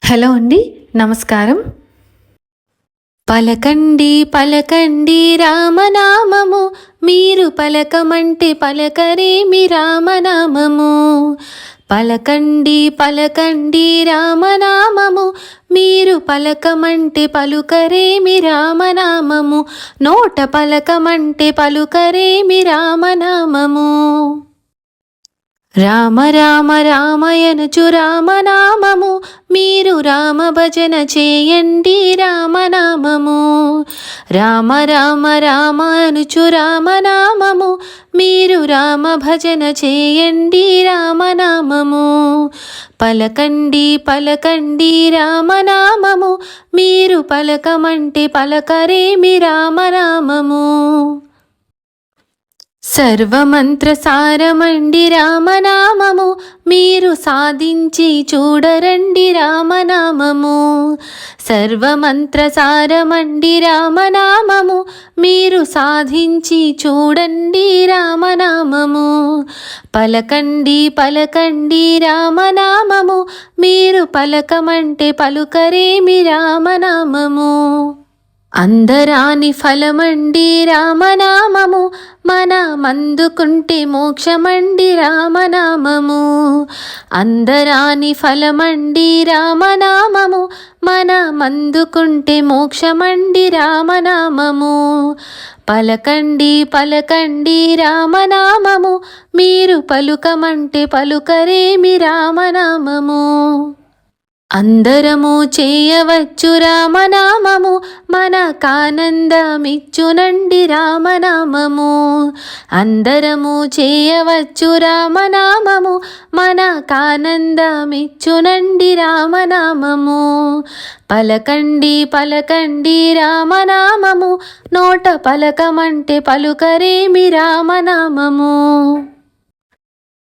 Hello అండి, నమస్కారం. పలకండి పలకండి రామనామము, మీరు పలకమంటే పలకరేమి రామనామము. పలకండి పలకండి రామనామము, మీరు పలకమంటే పలుకరేమి రామనామము. నోట పలకమంటే పలుకరేమి రామనామము. రామ రామ రామయనుచు రామనామము, మీరు రామ భజన చేయండి రామనామము. రామ రామ రామనుచు రామనామము, మీరు రామ భజన చేయండి రామనామము. పలకండి పలకండి రామనామము, మీరు పలకమంటే పలకరేమి రామనామము. సర్వమంత్ర సారమండి రామనామము, మీరు సాధించి చూడరండి రామనామము. సర్వమంత్ర సారమండి రామనామము, మీరు సాధించి చూడండి రామనామము. పలకండి పలకండి రామనామము, మీరు పలకమంటే పలుకరేమి రామనామము. అందరాని ఫలమండి రామనామము, మన మందుకుంటే మోక్షమండి రామనామము. అందరాని ఫలమండి రామనామము, మన మందుకుంటే మోక్షమండి రామనామము. పలకండి పలకండి రామనామము, మీరు పలుకమంటే పలుకరేమి రామనామము. అందరము చేయవచ్చు రామనామము, మనకానందమిచ్చునండి రామనామము. అందరము చేయవచ్చు రామనామము, మనకానందమిచ్చునండి రామనామము. పలకండి పలకండి రామనామము, నోట పలకమంటే పలుకరేమి రామనామము.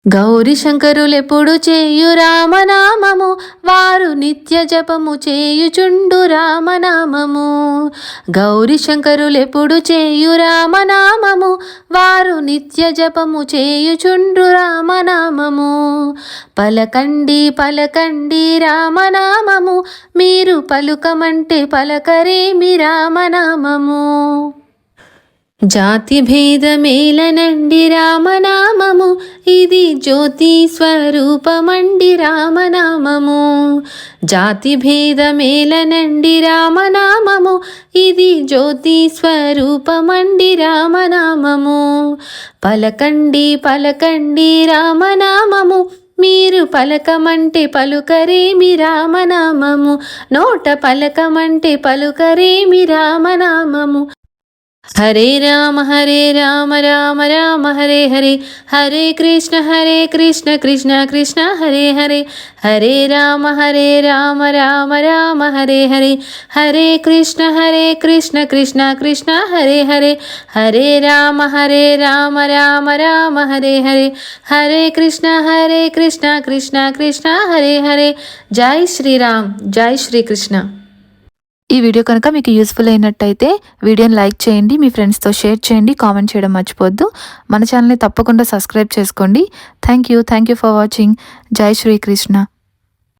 గౌరీ శంకరులెప్పుడు చేయు రామనామము, వారు నిత్య జపము చేయుచుండు రామనామము. గౌరీ శంకరులెప్పుడు చేయు రామనామము, వారు నిత్య జపము చేయుచుండు రామనామము. పలకండి పలకండి రామనామము, మీరు పలుకమంటే పలకరేమి రామనామము. జాతి భేదమేలనండి రామనామము, ఇది జ్యోతి స్వరూపమండి రామనామము. జాతి భేదమేలనండి రామనామము, ఇది జ్యోతి స్వరూపమండి రామనామము. పలకండి పలకండి రామనామము, మీరు పలకమంటే పలుకరేమి రామనామము. నోట పలకమంటే పలుకరేమి రామనామము. హరే రామ రామ రామ హరే హరే, హరే కృష్ణ కృష్ణ కృష్ణ హరే హరే. హరే రామ రామ రామ హరే హరే, హరే కృష్ణ కృష్ణ కృష్ణ హరే హరే. హరే రామ రామ రామ హరే హరే, హరే కృష్ణ కృష్ణ కృష్ణ హరే హరే. జై శ్రీరామ్, జై శ్రీకృష్ణ. ఈ వీడియో కనుక మీకు యూస్ఫుల్ అయినట్టయితే వీడియోని లైక్ చేయండి, మీ ఫ్రెండ్స్తో షేర్ చేయండి, కామెంట్ చేయడం మర్చిపోద్దు. మన ఛానల్ని తప్పకుండా సబ్స్క్రైబ్ చేసుకోండి. Thank you for watching. జై శ్రీకృష్ణ.